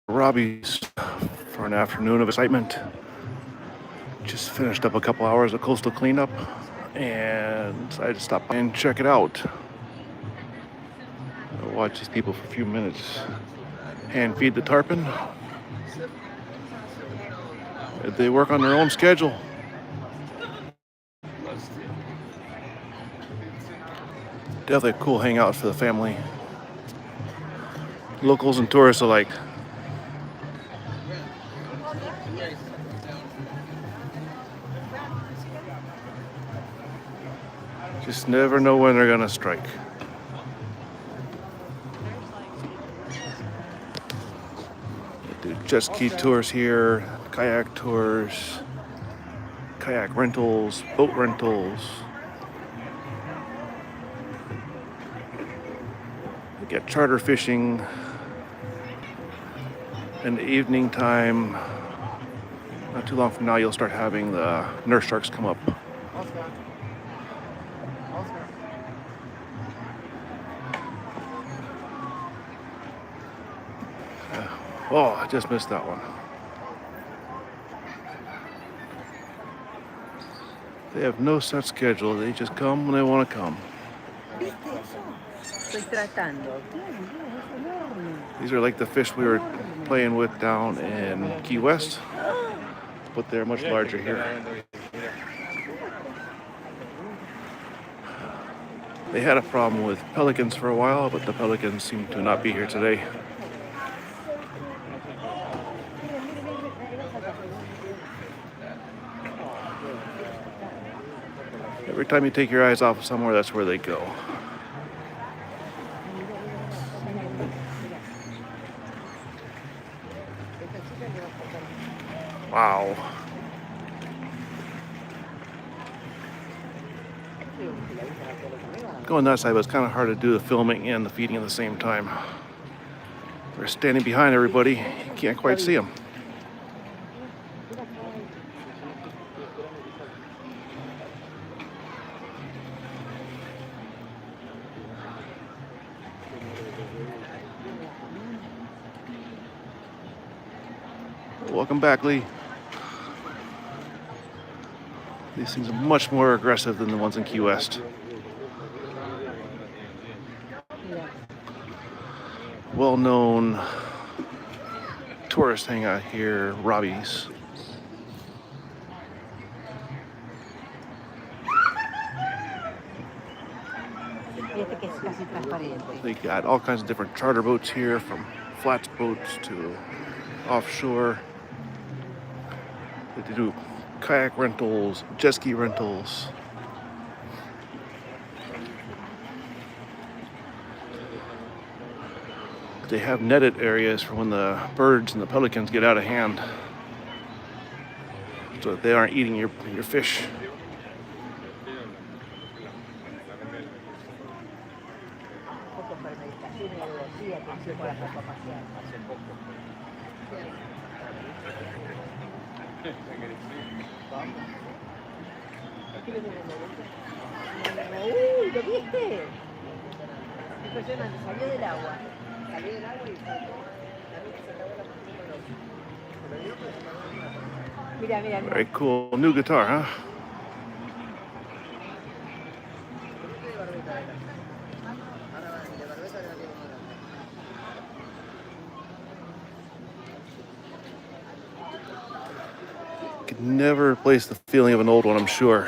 Robbie's for an afternoon of excitement. Just finished up a couple hours of coastal cleanup and decided to stop by and check it out. I'll watch these people for a few minutes hand feed the tarpon. They work on their own schedule. Definitely a cool hangout for the family. Locals and tourists alike. Just never know when they're gonna strike. They do jet ski tours here, kayak tours, kayak rentals, boat rentals. We get charter fishing in the evening time. Not too long from now, you'll start having the nurse sharks come up. Oh, I just missed that one. They have no set schedule. They just come when they want to come. These are like the fish we were playing with down in Key West, but they're much larger here. They had a problem with pelicans for a while, but the pelicans seem to not be here today. Every time you take your eyes off of somewhere, that's where they go. Wow. Going that side was kind of hard to do the filming and the feeding at the same time. We're standing behind everybody. You can't quite see them. Welcome back, Lee. These things are much more aggressive than the ones in Key West. Well-known tourist hangout here, Robbie's. They got all kinds of different charter boats here, from flats boats to offshore. They do kayak rentals, jet ski rentals. They have netted areas for when the birds and the pelicans get out of hand, so that they aren't eating your fish. Uy, ¿lo viste? Impresionante, salió del agua. Salió del agua y mira, mira, mira. Very cool new guitar, huh? Could never replace the feeling of an old one, I'm sure.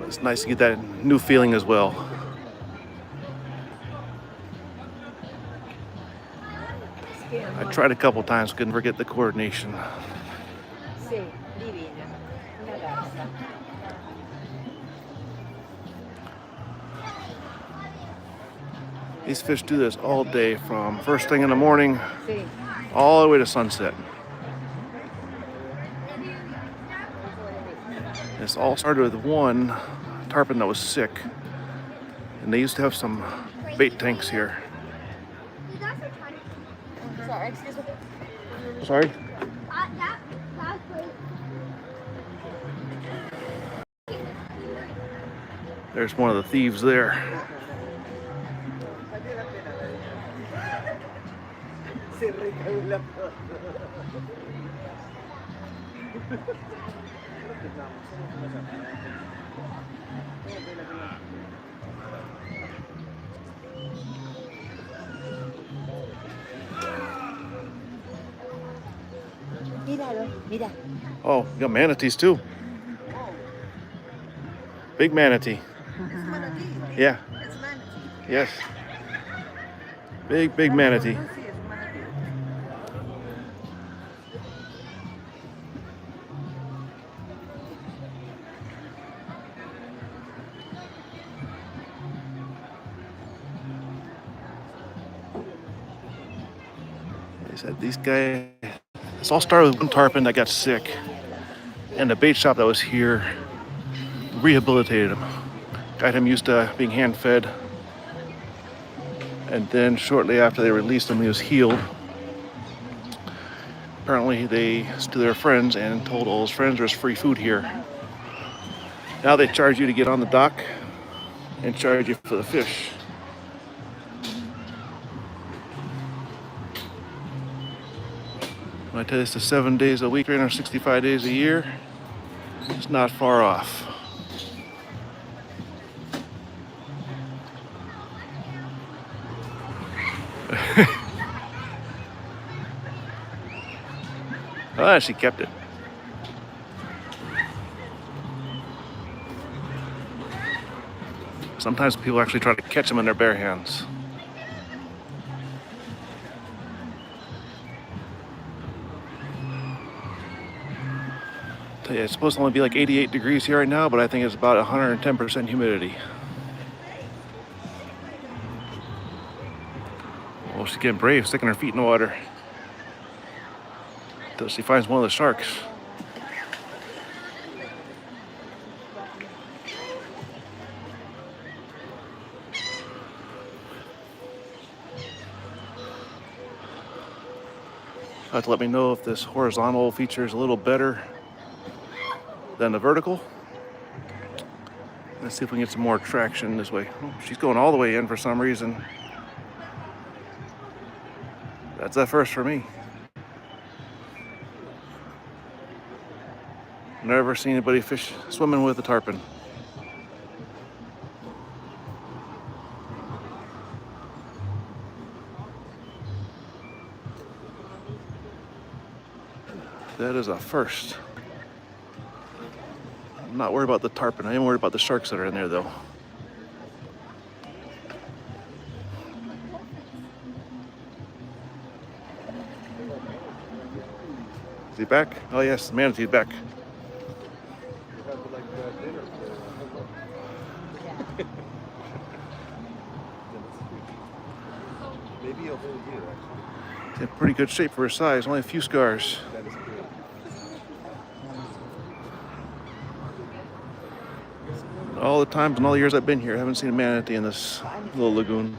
It's nice to get that new feeling as well. I tried a couple times, couldn't forget the coordination. Sí, divina. Una garza. These fish do this all day, from first thing in the morning all the way to sunset. This all started with one tarpon that was sick, and they used to have some bait tanks here. Sorry, excuse me. Sorry? There's one of the thieves there. Míralo, mira. Oh, you got manatees too. Big manatee. Es manatí. Yeah. Es manatí. Yes. Big manatee. Sí, es manatí. They said these guys. This all started with one tarpon that got sick, and the bait shop that was here rehabilitated him, got him used to being hand fed, and then shortly after they released him, he was healed. Apparently, they to their friends and told all his friends there's free food here. Now they charge you to get on the dock and charge you for the fish. When I tell you this is 7 days a week, 365 days a year, it's not far off. Ah, she kept it. Sometimes people actually try to catch them in their bare hands. Tell you, it's supposed to only be like 88 degrees here right now, but I think it's about 110% humidity. Well, she's getting brave, sticking her feet in the water until she finds one of the sharks. You'll have to let me know if this horizontal feature is a little better than the vertical. Let's see if we can get some more traction this way. Oh, she's going all the way in for some reason. That's a first for me. Never seen anybody swimming with a tarpon. That is a first. I'm not worried about the tarpon. I am worried about the sharks that are in there, though. Is he back? Oh, yes, the manatee's back. Maybe a whole year, actually. He's in pretty good shape for his size, only a few scars. That is good. All the times and all the years I've been here, I haven't seen a manatee in this little lagoon.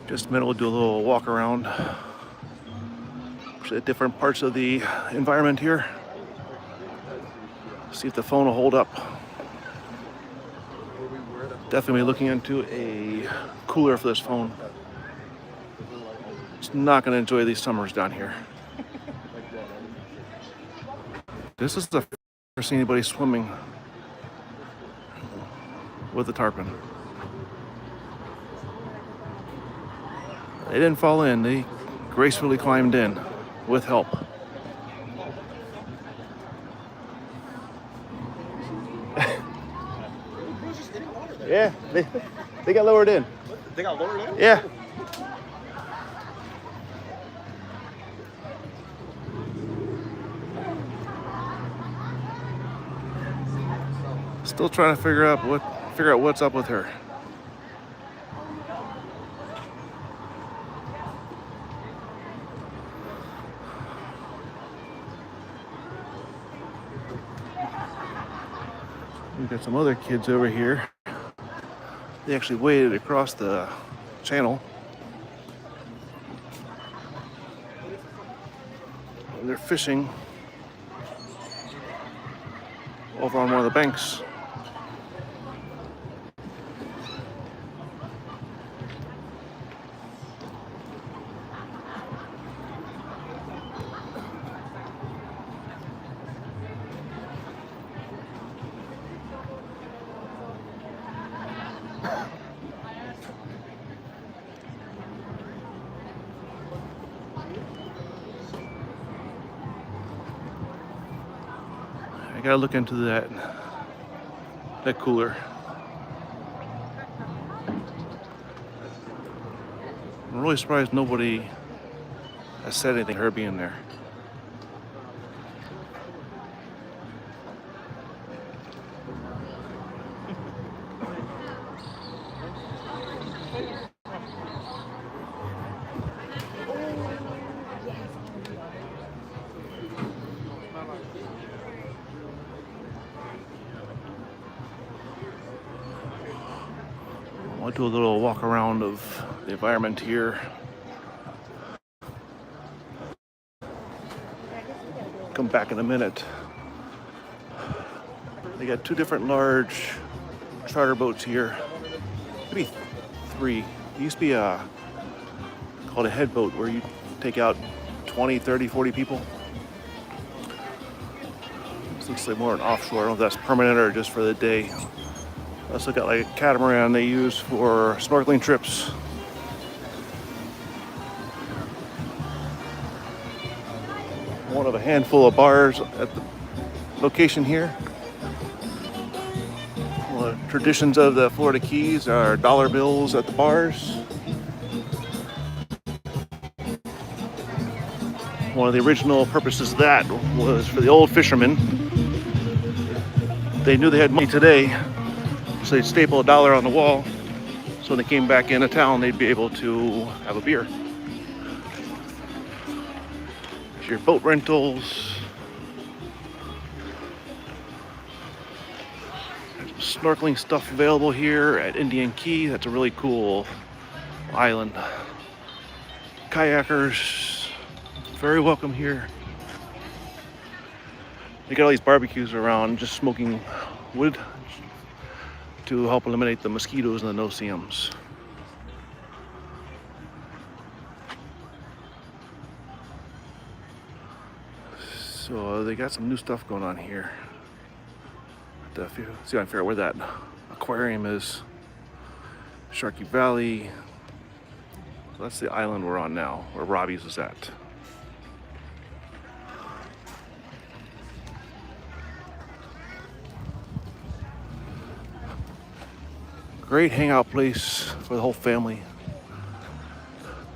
Just a minute, we'll do a little walk around. At different parts of the environment here. See if the phone will hold up. Definitely looking into a cooler for this phone. It's not going to enjoy these summers down here. This is the first seen anybody swimming with a tarpon. They didn't fall in, they gracefully climbed in with help. Yeah, they got lowered in. They got lowered in? Yeah. Still trying to figure out what's up with her. We've got some other kids over here. They actually waded across the channel. And they're fishing over on one of the banks. I gotta look into that cooler. I'm really surprised nobody has said anything to her being there. I'll do a little walk around of the environment here. Come back in a minute. They got two different large charter boats here. Maybe three. It used to be called a head boat where you take out 20, 30, 40 people. This looks like more an offshore. I don't know if that's permanent or just for the day. Also got like a catamaran they use for snorkeling trips. One of a handful of bars at the location here. One of the traditions of the Florida Keys are dollar bills at the bars. One of the original purposes of that was for the old fishermen. They knew they had money today, so they'd staple $1 on the wall, so when they came back into town, they'd be able to have a beer. There's your boat rentals. There's snorkeling stuff available here at Indian Key. That's a really cool island. Kayakers, very welcome here. They got all these barbecues around, just smoking wood to help eliminate the mosquitoes and the no-see-ums. So they got some new stuff going on here. See, I figure out where that aquarium is. Sharky Valley. So that's the island we're on now, where Robbie's is at. Great hangout place for the whole family.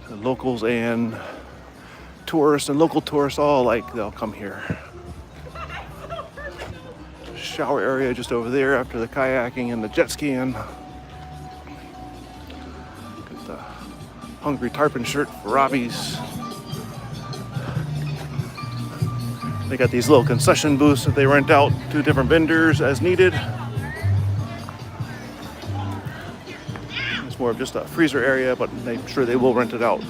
The locals and tourists and local tourists all they'll come here. Shower area just over there after the kayaking and the jet skiing. Got the Hungry Tarpon shirt for Robbie's. They got these little concession booths that they rent out to different vendors as needed. It's more of just a freezer area, but I'm sure they will rent it out.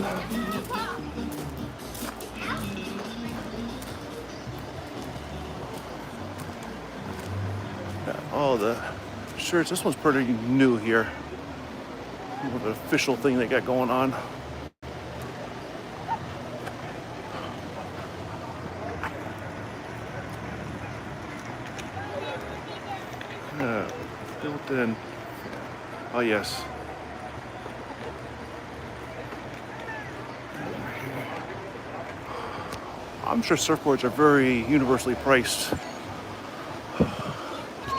Oh, the shirts. This one's pretty new here. More of an official thing they got going on. Built in. Oh, yes. I'm sure surfboards are very universally priced.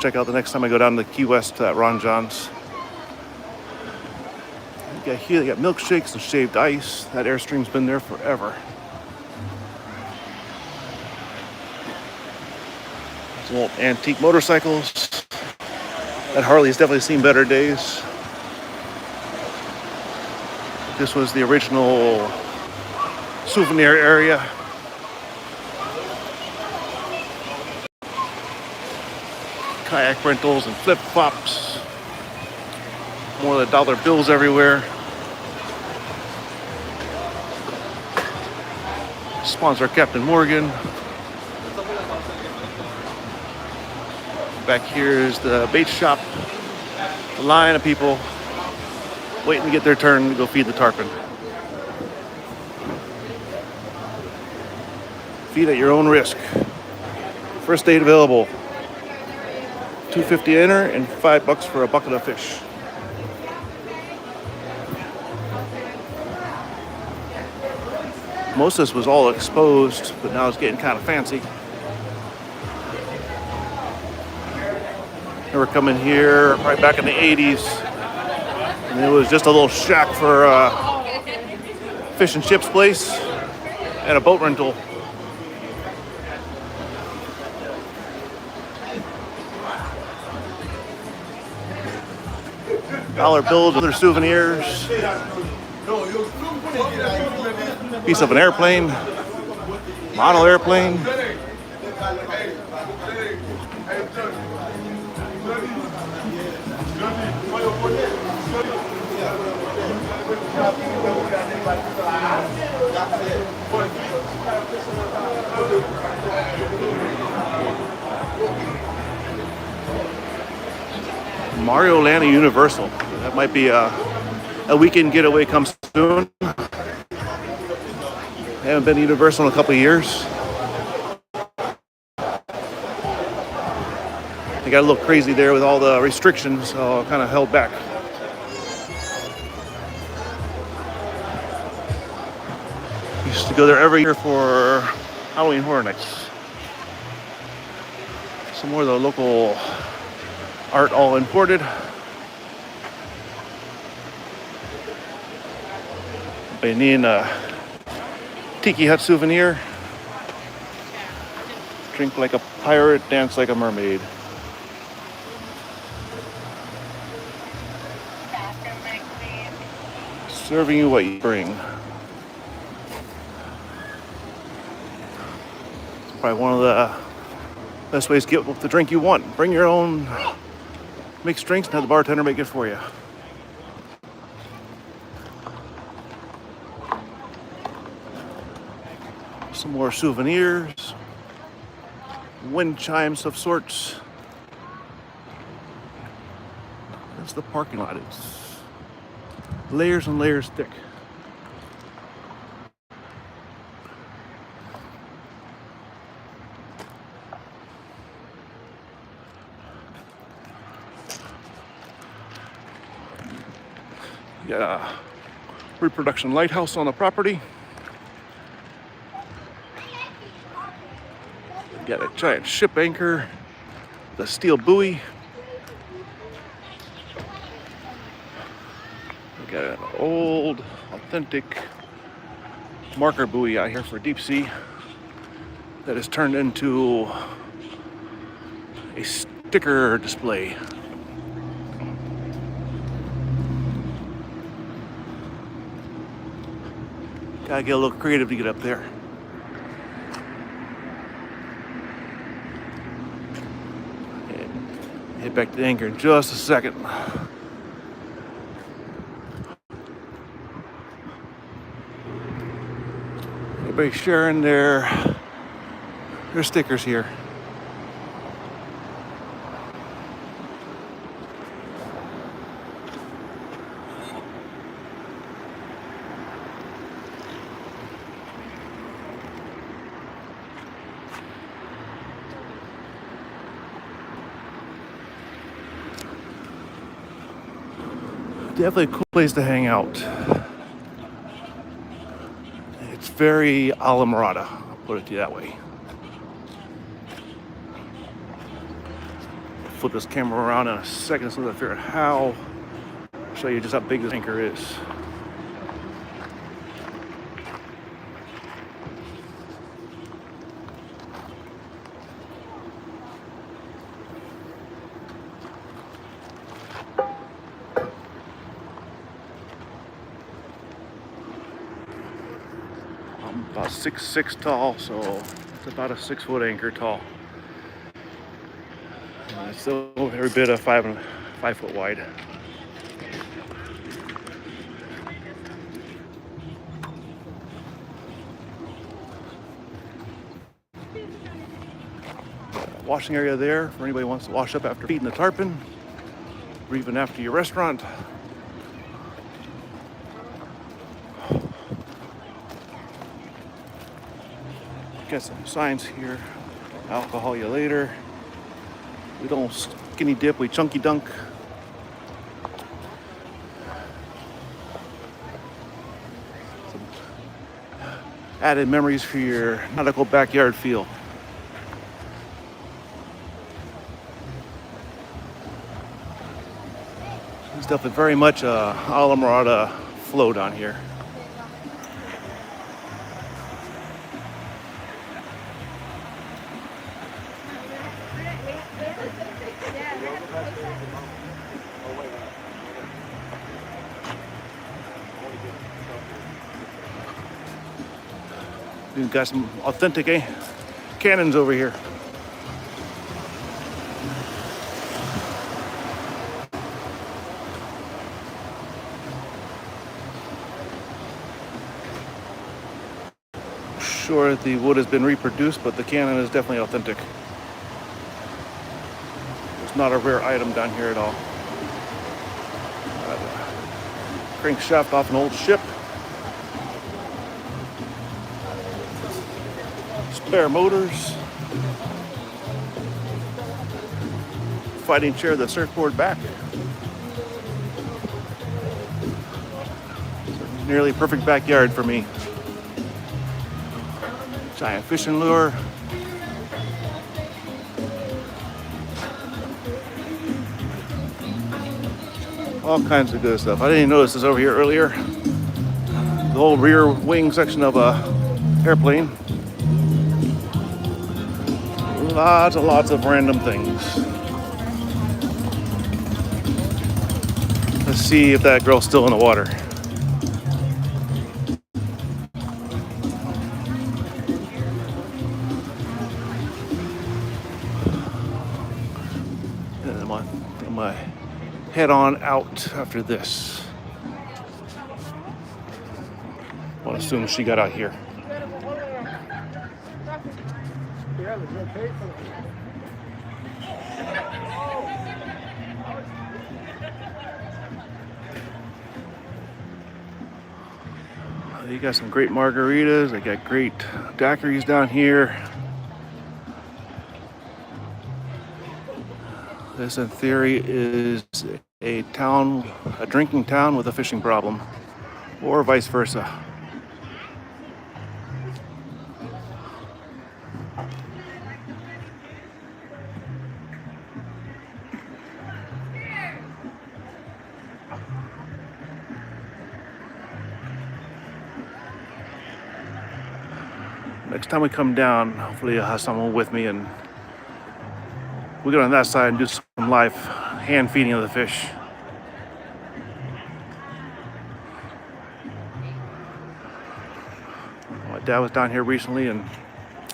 Check out the next time I go down to Key West at Ron John's. You got here, they got milkshakes and shaved ice. That Airstream's been there forever. Some old antique motorcycles. That Harley's definitely seen better days. This was the original souvenir area. kayak rentals and flip-flops. More of the dollar bills everywhere. Sponsor Captain Morgan. Back here is the bait shop. A line of people waiting to get their turn to go feed the tarpon. Feed at your own risk. First aid available. $2.50 to enter and $5 for a bucket of fish. Most of this was all exposed, but now it's getting kind of fancy. They were coming here right back in the 80s, and it was just a little shack for a fish and chips place and a boat rental. Dollar bills, other souvenirs. Piece of an airplane, model airplane. Mario Land at Universal. That might be a weekend getaway comes soon. Haven't been to Universal in a couple of years. They got a little crazy there with all the restrictions, so I kind of held back. Used to go there every year for Halloween Horror Nights. Some more of the local art, all imported. They need a tiki hut souvenir. Drink like a pirate, dance like a mermaid. Serving you what you bring. It's probably one of the best ways to get the drink you want. Bring your own mixed drinks and have the bartender make it for you. Some more souvenirs, wind chimes of sorts. That's the parking lot. It's layers and layers thick. You got a reproduction lighthouse on the property. You got a giant ship anchor, the steel buoy. We got an old, authentic marker buoy out here for deep sea that is turned into a sticker display. Gotta get a little creative to get up there. Head back to the anchor in just a second. Everybody sharing their stickers here. Definitely a cool place to hang out. It's very Islamorada, I'll put it to you that way. Flip this camera around in a second so that I figure out how. I'll show you just how big this anchor is. I'm about 6'6" tall, so it's about a 6-foot anchor tall. So every bit of 5 foot wide. Washing area there for anybody who wants to wash up after feeding the tarpon, or even after your restaurant. Got some signs here. Alcohol you later. We don't skinny dip, we chunky dunk. Some added memories for your nautical backyard feel. There's definitely very much a Islamorada flow down here. We've got some authentic cannons over here. Sure, the wood has been reproduced, but the cannon is definitely authentic. It's not a rare item down here at all. Crankshaft off an old ship. Spare motors. Fighting chair, the surfboard back. Nearly perfect backyard for me. Giant fishing lure. All kinds of good stuff. I didn't even notice this over here earlier. The old rear wing section of a airplane. Lots and lots of random things. Let's see if that girl's still in the water. I'm gonna head on out after this. I'll assume she got out here. You got some great margaritas. They got great daiquiris down here. This, in theory, is a drinking town with a fishing problem, or vice versa. Next time we come down, hopefully I'll have someone with me and we'll get on that side and do some live hand feeding of the fish. My dad was down here recently and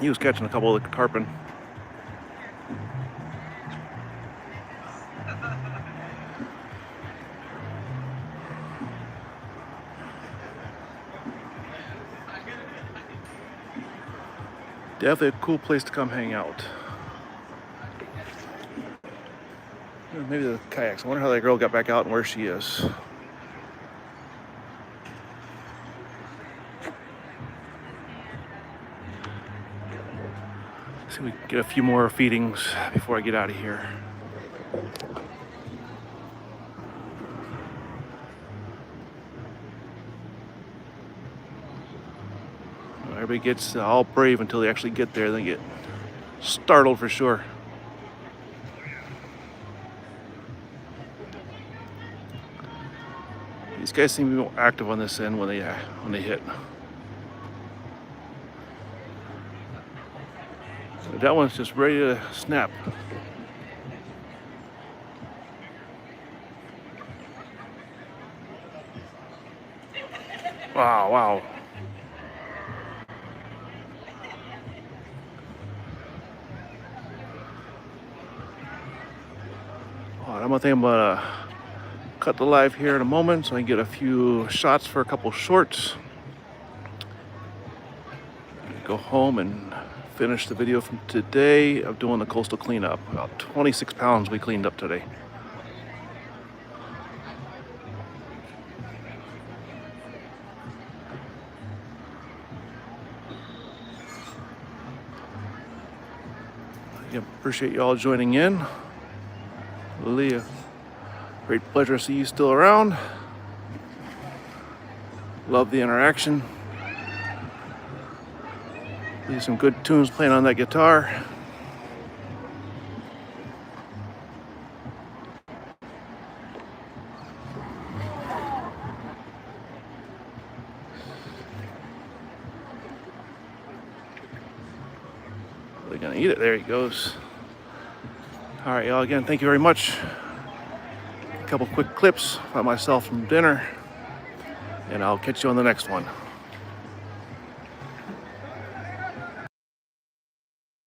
he was catching a couple of the tarpon. Definitely a cool place to come hang out. Maybe the kayaks. I wonder how that girl got back out and where she is. Let's see if we can get a few more feedings before I get out of here. Everybody gets all brave until they actually get there, then get startled for sure. These guys seem to be more active on this end when they hit. So that one's just ready to snap. Wow. But I'm gonna cut the live here in a moment so I can get a few shots for a couple shorts. Go home and finish the video from today of doing the coastal cleanup. About 26 pounds we cleaned up today. I appreciate you all joining in. Leah, great pleasure to see you still around. Love the interaction. Leave some good tunes playing on that guitar. Are they gonna eat it? There he goes. All right, y'all, again, thank you very much. A couple quick clips by myself from dinner, and I'll catch you on the next one.